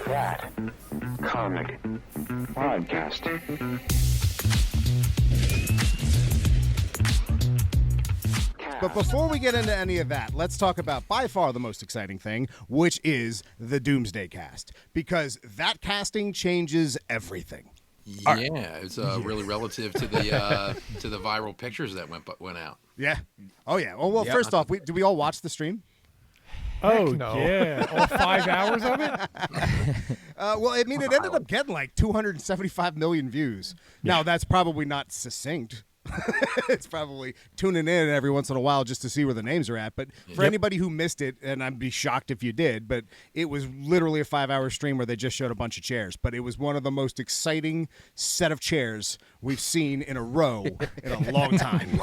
That comic podcast. But before we get into any of that, let's talk about by far the most exciting thing, which is the Doomsday cast, because that casting changes everything. Yeah, it's really relative to the viral pictures that went out. Yeah. Oh yeah. Well, first off, did we all watch the stream? Oh no. yeah, all 5 hours of it. Well, I mean, it ended up getting like 275 million views. Now, that's probably not succinct. It's probably tuning in every once in a while just to see where the names are at. But for anybody who missed it, and I'd be shocked if you did, but it was literally a 5-hour stream where they just showed a bunch of chairs. But it was one of the most exciting set of chairs we've seen in a row in a long time.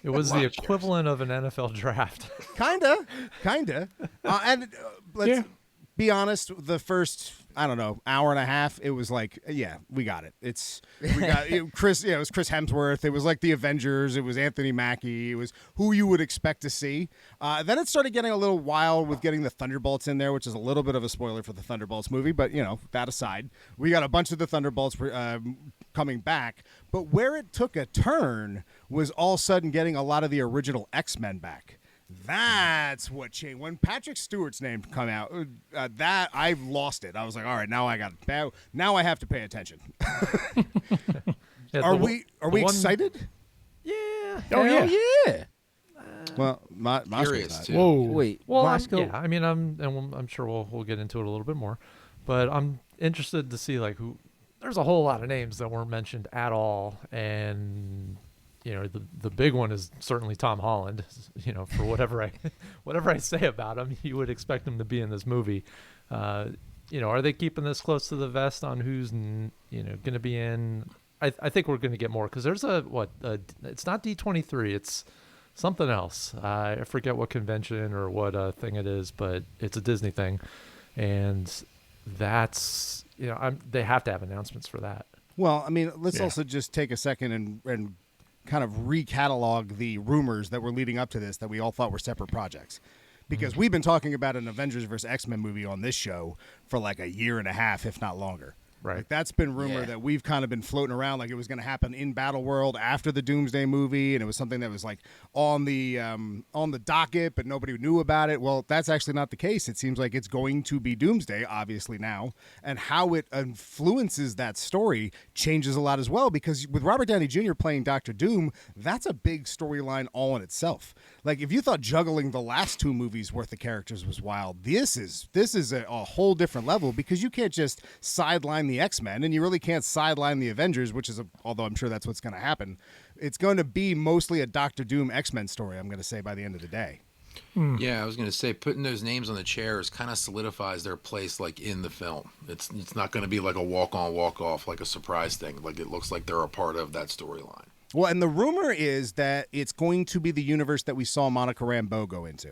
It was the equivalent of an NFL draft. Kinda. And let's be honest, the first, I don't know, hour and a half, it was like, yeah, we got it. It was Chris Hemsworth. It was like the Avengers. It was Anthony Mackie. It was who you would expect to see. Then it started getting a little wild with getting the Thunderbolts in there, which is a little bit of a spoiler for the Thunderbolts movie. But, that aside, we got a bunch of the Thunderbolts coming back. But where it took a turn was all of a sudden getting a lot of the original X-Men back. That's what changed. When Patrick Stewart's name come out, that I lost it. I was like, all right, now I have to pay attention. Are we excited? Yeah. Oh yeah. Well, Curious not. too. Whoa. Wait, Well, Moscow. I mean, I'm sure we'll get into it a little bit more, but I'm interested to see like who. There's a whole lot of names that weren't mentioned at all, and the big one is certainly Tom Holland. For whatever I say about him, you would expect him to be in this movie. Are they keeping this close to the vest on who's going to be in? I think we're going to get more because there's it's not D23, it's something else. I forget what convention or what thing it is, but it's a Disney thing, and that's they have to have announcements for that. Well, I mean, let's also just take a second and kind of recatalog the rumors that were leading up to this that we all thought were separate projects. Because we've been talking about an Avengers vs. X-Men movie on this show for like a year and a half, if not longer. Right. Like that's been rumored that we've kind of been floating around like it was going to happen in Battle World after the Doomsday movie, and it was something that was like on the docket, but nobody knew about it. Well, that's actually not the case. It seems like it's going to be Doomsday, obviously now, and how it influences that story changes a lot as well. Because with Robert Downey Jr. playing Dr. Doom, that's a big storyline all in itself. Like if you thought juggling the last 2 movies worth of characters was wild, this is a whole different level because you can't just sideline the X-Men, and you really can't sideline the Avengers, which is, although I'm sure that's what's going to happen. It's going to be mostly a Doctor Doom X-Men story, I'm going to say, by the end of the day. Yeah, I was going to say putting those names on the chairs kind of solidifies their place like in the film. It's not going to be like a walk-on, walk-off, like a surprise thing. Like it looks like they're a part of that storyline. Well, and the rumor is that it's going to be the universe that we saw Monica Rambeau go into.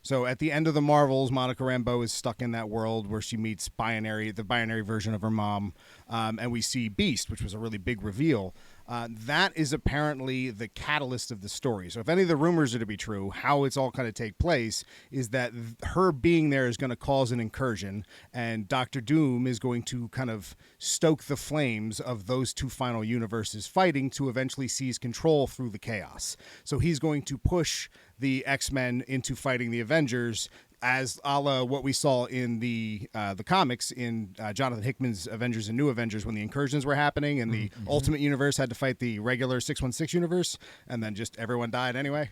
So at the end of the Marvels, Monica Rambeau is stuck in that world where she meets the binary version of her mom, and we see Beast, which was a really big reveal. That is apparently the catalyst of the story. So if any of the rumors are to be true, how it's all going to take place is that her being there is going to cause an incursion, and Doctor Doom is going to kind of stoke the flames of those 2 final universes fighting to eventually seize control through the chaos. So he's going to push the X-Men into fighting the Avengers, as a la what we saw in the comics in Jonathan Hickman's Avengers and New Avengers when the incursions were happening and the Ultimate Universe had to fight the regular 616 universe, and then just everyone died anyway.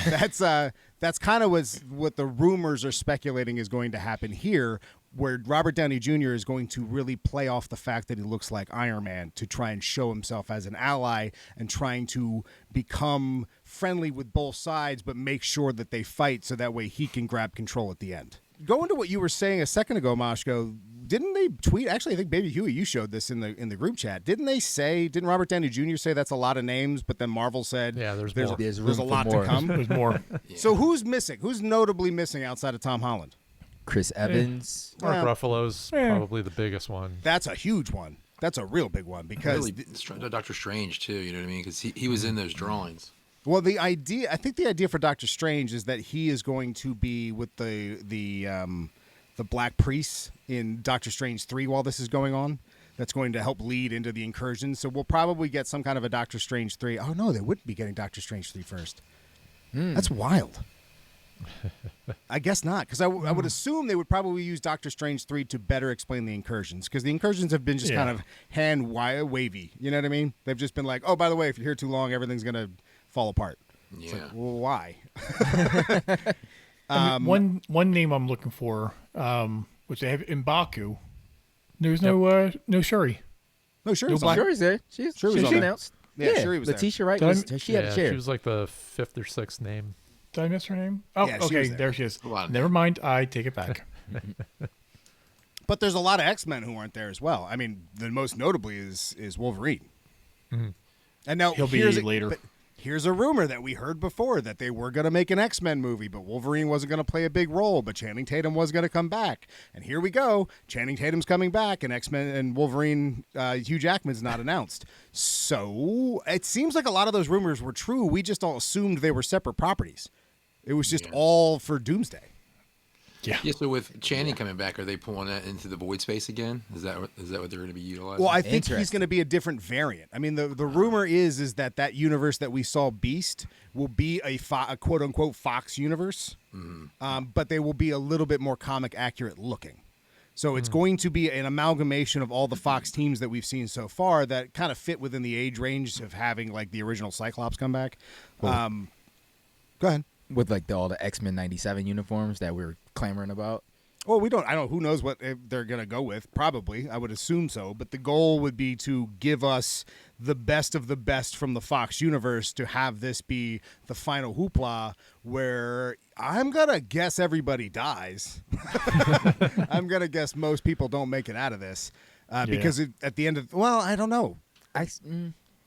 That's kind of what the rumors are speculating is going to happen here, where Robert Downey Jr. is going to really play off the fact that he looks like Iron Man to try and show himself as an ally and trying to become friendly with both sides, but make sure that they fight so that way he can grab control at the end. Going to what you were saying a second ago, Moshko, didn't they tweet? Actually, I think Baby Huey, you showed this in the group chat. Didn't Robert Downey Jr. say that's a lot of names, but then Marvel said there's more. There's a lot to come. There's more. Yeah. So who's missing? Who's notably missing outside of Tom Holland? Chris Evans. Mark Ruffalo's probably the biggest one. That's a huge one. That's a real big one because really, Doctor Strange too. You know what I mean? Because he was in those drawings. Well, I think the idea for Doctor Strange is that he is going to be with the the Black Priests in Doctor Strange 3 while this is going on. That's going to help lead into the incursion. So we'll probably get some kind of a Doctor Strange 3. Oh, no, they wouldn't be getting Doctor Strange 3 first. That's wild. I guess not, because I would assume they would probably use Doctor Strange 3 to better explain the incursions, because the incursions have been just kind of wavy. You know what I mean? They've just been like, oh, by the way, if you're here too long, everything's going to fall apart. Yeah. It's like, well, why? I mean, one name I'm looking for, which they have M'Baku. There's no Shuri. No, sure. No Black- Shuri's there. She's Shuri's on there. announced. Yeah, Shuri was there. Letitia Wright, Did she had a chair. She was like the 5th or 6th name. Did I miss her name? Oh, Yeah, she okay, was there. there she is. A lot of Never mind, I take it back. But there's a lot of X-Men who aren't there as well. I mean, the most notably is Wolverine. And now He'll be later. But here's a rumor that we heard before that they were going to make an X-Men movie, but Wolverine wasn't going to play a big role, but Channing Tatum was going to come back. And here we go. Channing Tatum's coming back, and X-Men and Wolverine, Hugh Jackman's not announced. So it seems like a lot of those rumors were true. We just all assumed they were separate properties. It was just all for Doomsday. Yeah. Yeah, so with Channing coming back, are they pulling that into the void space again? Is that what they're going to be utilizing? Well, I think he's Interesting. going to be a different variant. I mean, the rumor is that universe that we saw Beast will be a quote unquote Fox universe, but they will be a little bit more comic accurate looking. So it's going to be an amalgamation of all the Fox teams that we've seen so far that kind of fit within the age range of having like the original Cyclops come back. Go ahead. With like all the X-Men 97 uniforms that we were clamoring about. Well, we don't. I don't. Who knows what they're going to go with? Probably, I would assume so. But the goal would be to give us the best of the best from the Fox universe to have this be the final hoopla, where I'm gonna guess everybody dies. I'm gonna guess most people don't make it out of this because at the end of I don't know.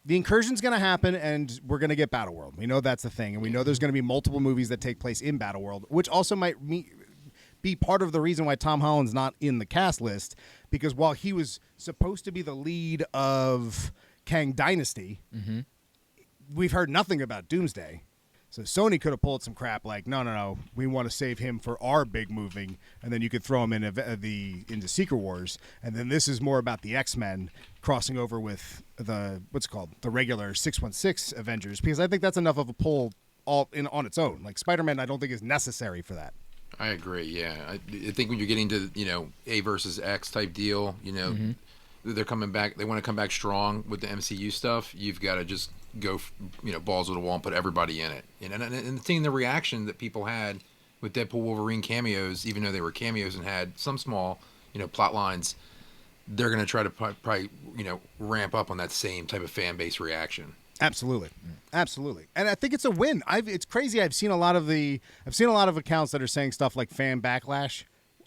The incursion's going to happen, and we're going to get Battleworld. We know that's the thing, and we know there's going to be multiple movies that take place in Battleworld, which also might be part of the reason why Tom Holland's not in the cast list, because while he was supposed to be the lead of Kang Dynasty, we've heard nothing about Doomsday. So Sony could have pulled some crap like, no, we want to save him for our big moving, and then you could throw him into Secret Wars, and then this is more about the X-Men crossing over with the regular 616 Avengers, because I think that's enough of a pull on its own. Like Spider-Man, I don't think is necessary for that. I agree. Yeah, I think when you're getting to A versus X type deal, they're coming back. They want to come back strong with the MCU stuff. You've got to just go, balls to the wall and put everybody in it. And seeing the reaction that people had with Deadpool Wolverine cameos, even though they were cameos and had some small, plot lines, they're going to try to probably, ramp up on that same type of fan base reaction. Absolutely, and I think it's a win. It's crazy. I've seen a lot of accounts that are saying stuff like fan backlash.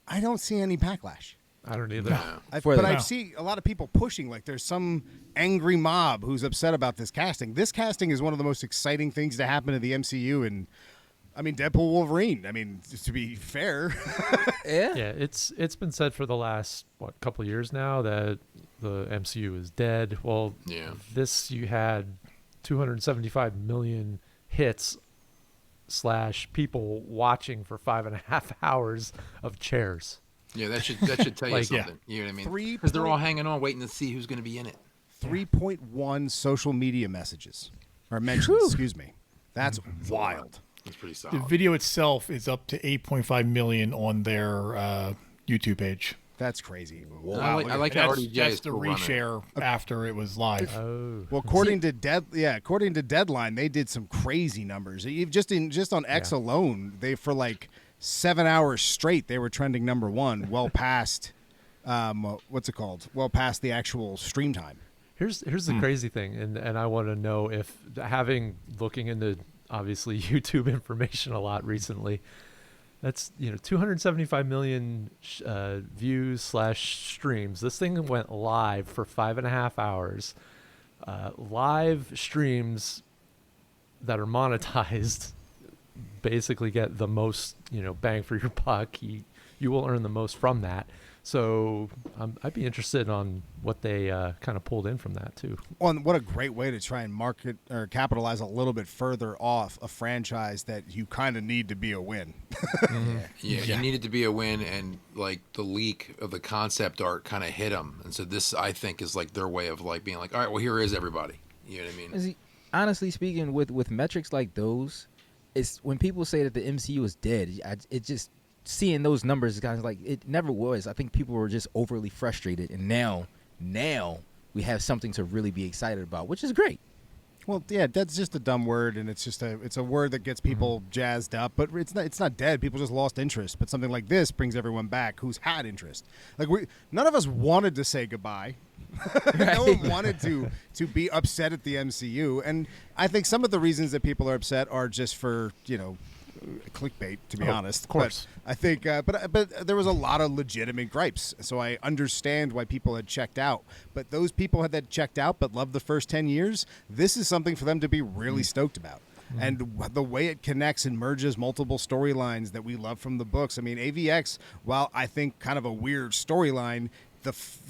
I don't see any backlash. I don't either. No. But I see a lot of people pushing, like there's some angry mob who's upset about this casting. This casting is one of the most exciting things to happen to the MCU, and I mean Deadpool Wolverine. I mean, to be fair, Yeah, it's been said for the last couple of years now that the MCU is dead. Well, you had 275 million hits / people watching for 5.5 hours of chairs. Yeah, that should tell you something. You know what I mean? Because they're all hanging on, waiting to see who's going to be in it. 3.1 social media messages or mentions. Excuse me. That's wild. That's pretty The solid. video itself is up to 8.5 million on their YouTube page. That's crazy. Wow. I like how RDJ That's is the still running. reshare after it was live. Oh, Well, according to Deadline, they did some crazy numbers. Just on X alone, they for like 7 hours straight, they were trending number one, well past well past the actual stream time. Here's the crazy thing, and I want to know if looking into obviously YouTube information a lot recently. That's 275 million views / streams. This thing went live for 5.5 hours. Live streams that are monetized basically get the most bang for your buck. You you will earn the most from that. So I'd be interested on what they kind of pulled in from that too. Well, and what a great way to try and market or capitalize a little bit further off a franchise that you kind of need to be a win. Yeah, you needed to be a win, and like the leak of the concept art kind of hit them, and so this I think is like their way of like being like, all right, well here is everybody. You know what I mean? Honestly speaking, with metrics like those, it's when people say that the MCU is dead. It just seeing those numbers is kind of like it never was. I think people were just overly frustrated, and now we have something to really be excited about, which is great. Well, yeah, that's just a dumb word, and it's a word that gets people jazzed up, but it's not dead. People just lost interest. But something like this brings everyone back who's had interest. Like none of us wanted to say goodbye. No one wanted to be upset at the MCU, and I think some of the reasons that people are upset are just for clickbait, to be honest. Of course. But I think, but there was a lot of legitimate gripes, so I understand why people had checked out. But those people that checked out but loved the first 10 years, this is something for them to be really stoked about. And the way it connects and merges multiple storylines that we love from the books. I mean, AVX, while I think kind of a weird storyline,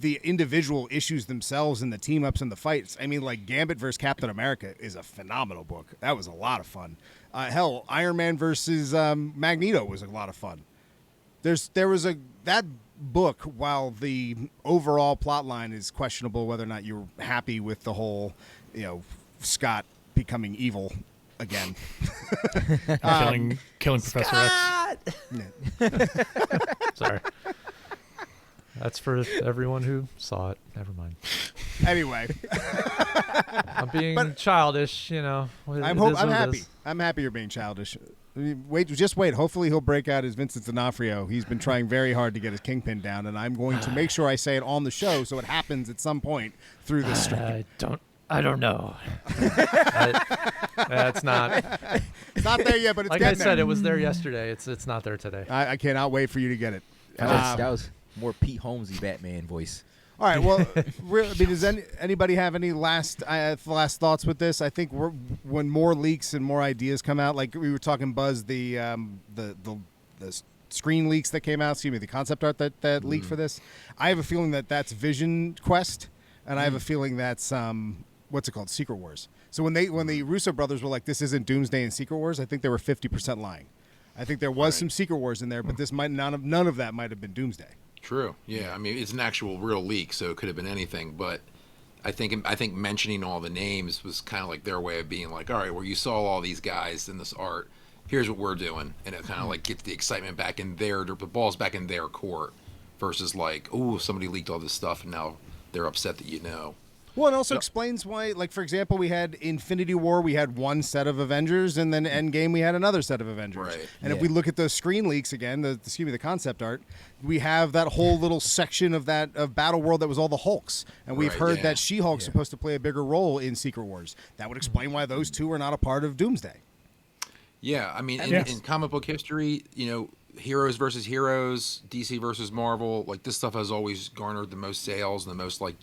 the individual issues themselves and the team ups and the fights. I mean, like Gambit versus Captain America is a phenomenal book. That was a lot of fun. Hell, Iron Man versus Magneto was a lot of fun. There was that book. While the overall plot line is questionable, whether or not you're happy with the whole, Scott becoming evil again, killing Professor X. Sorry. That's for everyone who saw it. Never mind. Anyway, I'm being childish, I'm happy. I'm happy you're being childish. Just wait. Hopefully he'll break out his Vincent D'Onofrio. He's been trying very hard to get his Kingpin down, and I'm going to make sure I say it on the show so it happens at some point through this stream. I don't know. That's not. It's not there yet, but it's like getting I said, there. it was there yesterday. It's not there today. I cannot wait for you to get it. That was more Pete Holmesy Batman voice. All right. Well, does anybody have any last thoughts with this? I think when more leaks and more ideas come out, like we were talking, Buzz, the screen leaks that came out. Excuse me, the concept art that leaked for this. I have a feeling that's Vision Quest, and I have a feeling that's what's it called, Secret Wars. So when the Russo brothers were like, this isn't Doomsday and Secret Wars, I think they were 50% lying. I think there was some Secret Wars in there, but this none of that might have been Doomsday. True. Yeah. I mean, it's an actual real leak, so it could have been anything. But I think mentioning all the names was kind of like their way of being like, all right, well, you saw all these guys in this art. Here's what we're doing, and it kind of like gets the excitement back in the ball's back in their court, versus like, oh, somebody leaked all this stuff, and now they're upset that Well, it also explains why, like, for example, we had Infinity War, we had one set of Avengers, and then Endgame, we had another set of Avengers. Right. And if we look at the screen leaks again, the concept art, we have that whole little section of Battle World that was all the Hulks. And we've heard that She-Hulk's supposed to play a bigger role in Secret Wars. That would explain why those two are not a part of Doomsday. Yeah, I mean, in comic book history, heroes versus heroes, DC versus Marvel, like this stuff has always garnered the most sales and the most like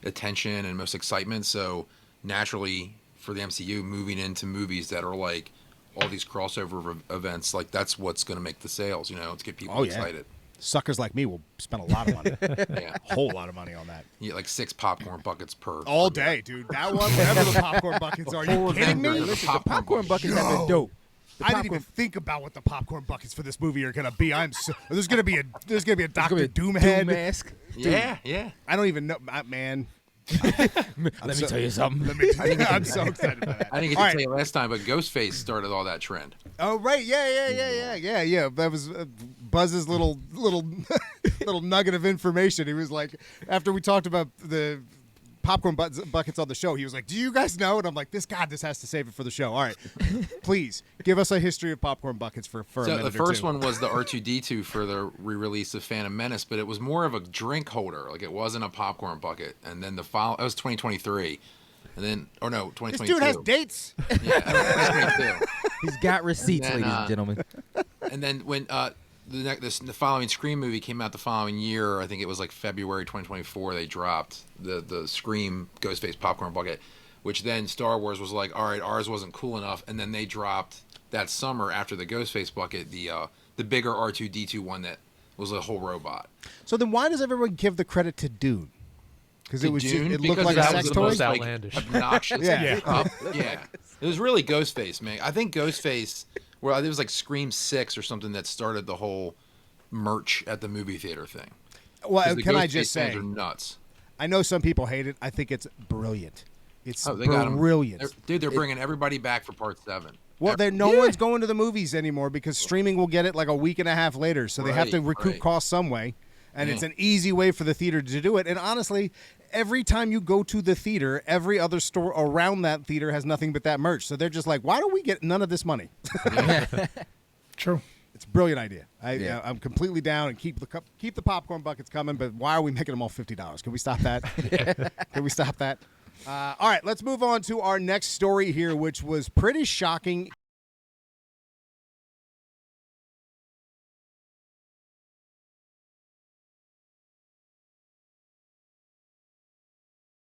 attention and most excitement. So naturally, for the MCU, moving into movies that are like all these crossover events, like that's what's going to make the sales. To get people excited. Suckers like me will spend a lot of money, a whole lot of money on that. Yeah, like 6 popcorn buckets per all day, dude. That one, whatever the popcorn buckets are. Are you kidding me? Listen, the popcorn buckets have been dope. I didn't even think about what the popcorn buckets for this movie are gonna be. There's gonna be a Dr. Doom head mask. Yeah. I don't even know, man. Let me tell you something. I'm so excited about that. I didn't get to tell you last time, but Ghostface started all that trend. Oh right, yeah. That was Buzz's little nugget of information. He was like, after we talked about the popcorn buckets on the show, he was like, do you guys know? And I'm like, this has to save it for the show. All right, please give us a history of popcorn buckets for a minute. So the first one was the R2-D2 for the re-release of Phantom Menace, but it was more of a drink holder, like it wasn't a popcorn bucket. And then it was 2023, and then 2022. This dude has dates. Yeah, 2022. He's got receipts, then, ladies and gentlemen. And then when the following Scream movie came out the following year, I think it was like February 2024, they dropped the Scream Ghostface popcorn bucket, which then Star Wars was like, all right, ours wasn't cool enough, and then they dropped that summer after the Ghostface bucket the bigger R2-D2 one that was a whole robot. So then why does everyone give the credit to Dune? Because it To was Dune? it looked Because like a that sex was the toy. most, like, Outlandish. obnoxious. Yeah. Yeah. It was really Ghostface, man. I think Ghostface, well, it was like Scream 6 or something that started the whole merch at the movie theater thing. 'Cause Well, the can I Ghostface just fans say, are nuts. I know some people hate it. I think it's brilliant. It's Oh, they got 'em. brilliant. They're bringing everybody back for part 7. Well, no one's going to the movies anymore because streaming will get it like a week and a half later. So they have to Right, recoup right. costs some way. And it's Yeah. an easy way for the theater to do it. And honestly, every time you go to the theater, every other store around that theater has nothing but that merch. So they're just like, why don't we get none of this money? True. It's a brilliant idea. Yeah. I'm completely down and keep the popcorn buckets coming. But why are we making them all $50? Can we stop that? Can we stop that? All right, let's move on to our next story here, which was pretty shocking.